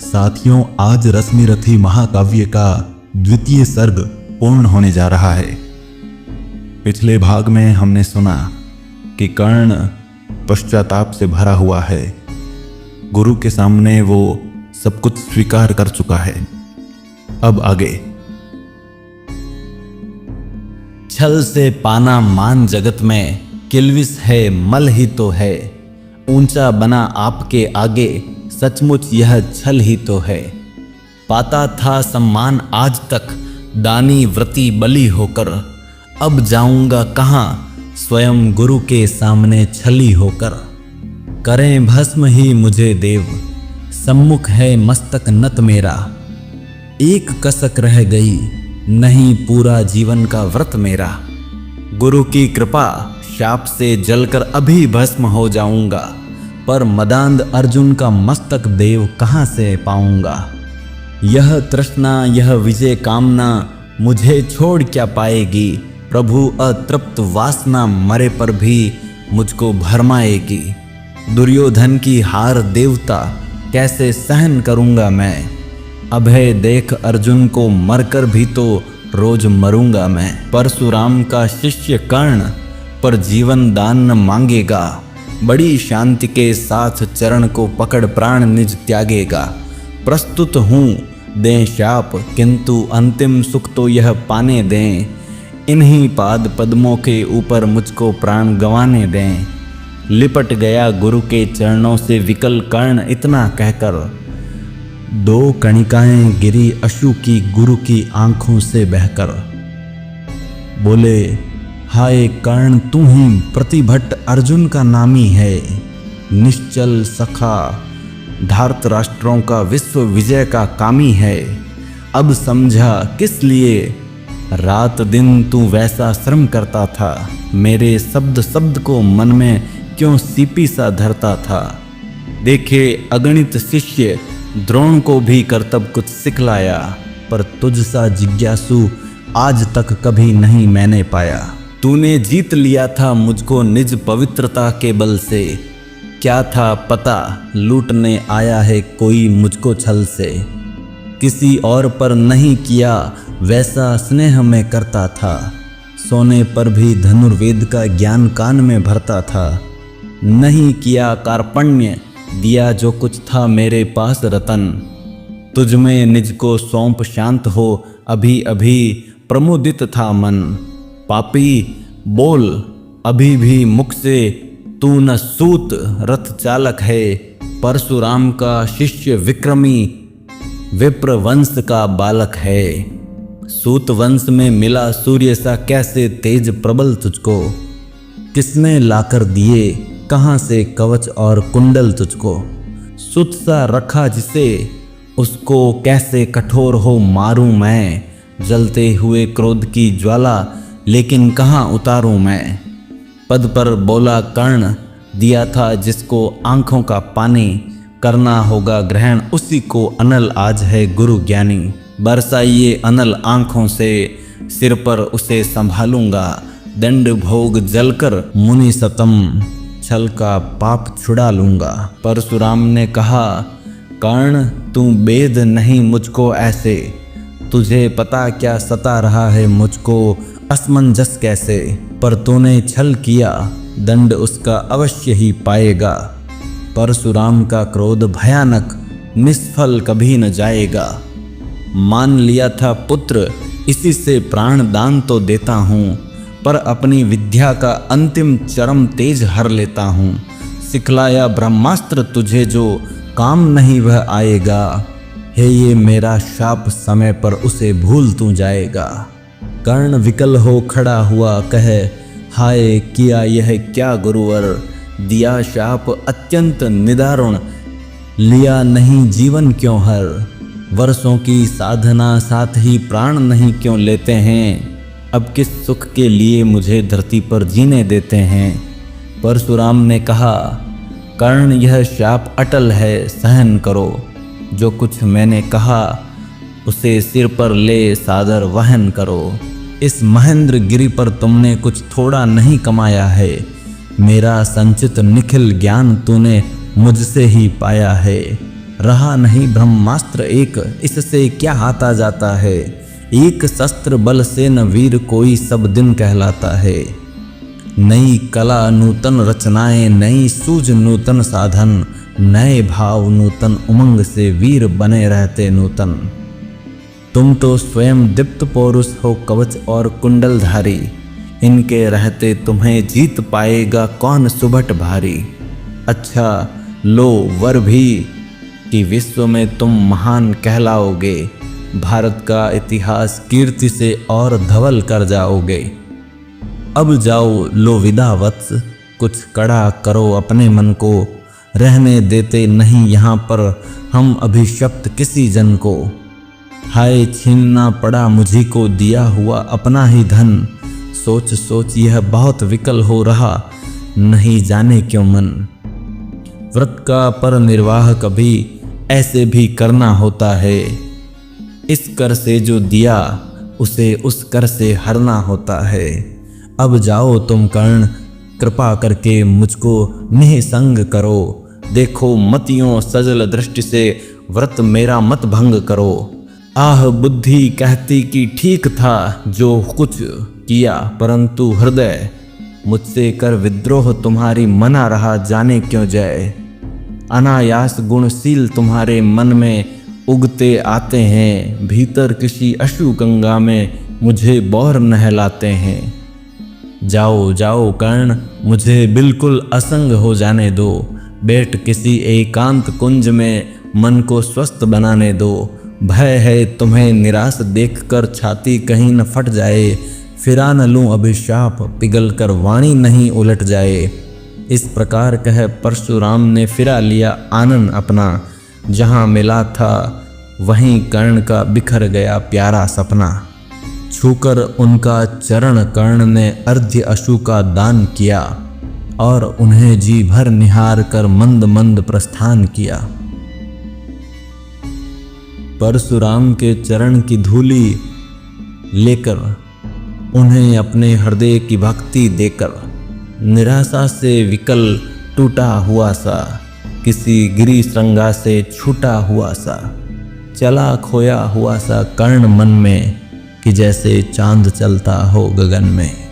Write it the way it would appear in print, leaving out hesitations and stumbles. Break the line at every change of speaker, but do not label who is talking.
साथियों, आज रश्मिरथी महाकाव्य का द्वितीय सर्ग पूर्ण होने जा रहा है। पिछले भाग में हमने सुना कि कर्ण पश्चाताप से भरा हुआ है। गुरु के सामने वो सब कुछ स्वीकार कर चुका है। अब आगे।
छल से पाना मान जगत में किल्विस है, मल ही तो है। ऊंचा बना आपके आगे, सचमुच यह छल ही तो है। पाता था सम्मान आज तक, दानी व्रती बलि होकर। अब जाऊंगा कहाँ, स्वयं गुरु के सामने छली होकर। करें भस्म ही मुझे देव, सम्मुख है मस्तक नत मेरा। एक कसक रह गई, नहीं पूरा जीवन का व्रत मेरा। गुरु की कृपा शाप से जलकर अभी भस्म हो जाऊंगा, पर मदांध अर्जुन का मस्तक देव कहाँ से पाऊंगा। यह तृष्णा यह विजय कामना मुझे छोड़ क्या पाएगी। प्रभु अतृप्त वासना मरे पर भी मुझको भरमाएगी। दुर्योधन की हार देवता कैसे सहन करूंगा मैं। अभय देख अर्जुन को मरकर भी तो रोज मरूंगा मैं। परशुराम का शिष्य कर्ण पर जीवन दान न मांगेगा। बड़ी शांति के साथ चरण को पकड़ प्राण निज त्यागेगा। प्रस्तुत हूँ दें शाप, किंतु अंतिम सुख तो यह पाने दें। इन्हीं पाद पद्मों के ऊपर मुझको प्राण गंवाने दें। लिपट गया गुरु के चरणों से विकल कर्ण इतना कहकर। दो कणिकाएं गिरी अश्रु की गुरु की आंखों से बहकर। बोले, हाय कर्ण, तू ही प्रतिभट्ट अर्जुन का नामी है। निश्चल सखा धार्तराष्ट्रों का विश्व विजय का कामी है। अब समझा किस लिए रात दिन तू वैसा श्रम करता था। मेरे शब्द शब्द को मन में क्यों सीपी सा धरता था। देखे अगणित शिष्य द्रोण को भी कर्तव्य कुछ सिखलाया, पर तुझ सा जिज्ञासु आज तक कभी नहीं मैंने पाया। तूने जीत लिया था मुझको निज पवित्रता के बल से। क्या था पता लूटने आया है कोई मुझको छल से। किसी और पर नहीं किया वैसा स्नेह में करता था। सोने पर भी धनुर्वेद का ज्ञान कान में भरता था। नहीं किया कार्पण्य, दिया जो कुछ था मेरे पास रतन। तुझ में निज को सौंप शांत हो, अभी अभी प्रमुदित था मन। पापी बोल अभी भी मुख से, तू न सूत रथ चालक है। परशुराम का शिष्य विक्रमी, विप्र वंश का बालक है। सूत वंश में मिला सूर्य सा कैसे तेज प्रबल तुझको। किसने लाकर दिए कहाँ से कवच और कुंडल तुझको। सुत सा रखा जिसे, उसको कैसे कठोर हो मारूं मैं। जलते हुए क्रोध की ज्वाला लेकिन कहाँ उतारूं मैं। पद पर बोला कर्ण, दिया था जिसको आंखों का पानी। करना होगा ग्रहण उसी को, अनल आज है गुरु ज्ञानी। बरसाइए अनल आंखों से, सिर पर उसे संभालूंगा। दंड भोग जलकर मुनि सतम, छल का पाप छुड़ा लूंगा। परशुराम ने कहा, कर्ण तू बेद नहीं मुझको ऐसे। तुझे पता क्या सता रहा है मुझको असमंजस कैसे। पर तूने छल किया, दंड उसका अवश्य ही पाएगा। परशुराम का क्रोध भयानक, निष्फल कभी न जाएगा। मान लिया था पुत्र, इसी से प्राण दान तो देता हूँ। पर अपनी विद्या का अंतिम चरम तेज हर लेता हूँ। सिखलाया ब्रह्मास्त्र तुझे जो काम नहीं वह आएगा। हे ये मेरा शाप, समय पर उसे भूल तू जाएगा। कर्ण विकल हो खड़ा हुआ कहे, हाय किया यह क्या गुरुवर। दिया शाप अत्यंत निदारुण, लिया नहीं जीवन क्यों हर। वर्षों की साधना साथ ही प्राण नहीं क्यों लेते हैं। अब किस सुख के लिए मुझे धरती पर जीने देते हैं। परशुराम ने कहा, कर्ण यह शाप अटल है, सहन करो। जो कुछ मैंने कहा उसे सिर पर ले सादर वहन करो। इस महेंद्र गिरि पर तुमने कुछ थोड़ा नहीं कमाया है। मेरा संचित निखिल ज्ञान तूने मुझसे ही पाया है। रहा नहीं ब्रह्मास्त्र एक, इससे क्या आता जाता है। एक शस्त्र बल से न वीर कोई सब दिन कहलाता है। नई कला नूतन रचनाएं, नई सूझ नूतन साधन, नए भाव नूतन उमंग से वीर बने रहते नूतन। तुम तो स्वयं दीप्त पौरुष हो कवच और कुंडलधारी, इनके रहते तुम्हें जीत पाएगा कौन सुभट भारी। अच्छा लो वर भी कि विश्व में तुम महान कहलाओगे, भारत का इतिहास कीर्ति से और धवल कर जाओगे। अब जाओ लो विदा वत्स, कुछ कड़ा करो अपने मन को, रहने देते नहीं यहाँ पर हम अभिशप्त किसी जन को। हाय छीनना पड़ा मुझी को दिया हुआ अपना ही धन, सोच सोच यह बहुत विकल हो रहा नहीं जाने क्यों मन। व्रत का पर निर्वाह कभी ऐसे भी करना होता है, इस कर से जो दिया उसे उस कर से हरना होता है। अब जाओ तुम कर्ण, कृपा करके मुझको निःसंग करो, देखो मतियों सजल दृष्टि से व्रत मेरा मत भंग करो। आह बुद्धि कहती कि ठीक था जो कुछ किया, परंतु हृदय मुझसे कर विद्रोह तुम्हारी मना रहा जाने क्यों जाए। अनायास गुणशील तुम्हारे मन में उगते आते हैं, भीतर किसी अशु गंगा में मुझे बौर नहलाते हैं। जाओ जाओ कर्ण, मुझे बिल्कुल असंग हो जाने दो, बैठ किसी एकांत कुंज में मन को स्वस्थ बनाने दो। भय है तुम्हें निराश देखकर छाती कहीं न फट जाए, फिरा न लूं अभिशाप पिघल कर वाणी नहीं उलट जाए। इस प्रकार कह परशुराम ने फिरा लिया आनन अपना, जहाँ मिला था वहीं कर्ण का बिखर गया प्यारा सपना। छूकर उनका चरण कर्ण ने अर्ध्य अशु का दान किया, और उन्हें जी भर निहार कर मंद मंद प्रस्थान किया। परशुराम के चरण की धूली लेकर, उन्हें अपने हृदय की भक्ति देकर, निराशा से विकल टूटा हुआ सा, किसी गिरी श्रृंगा से छूटा हुआ सा, चला खोया हुआ सा कर्ण मन में, कि जैसे चांद चलता हो गगन में।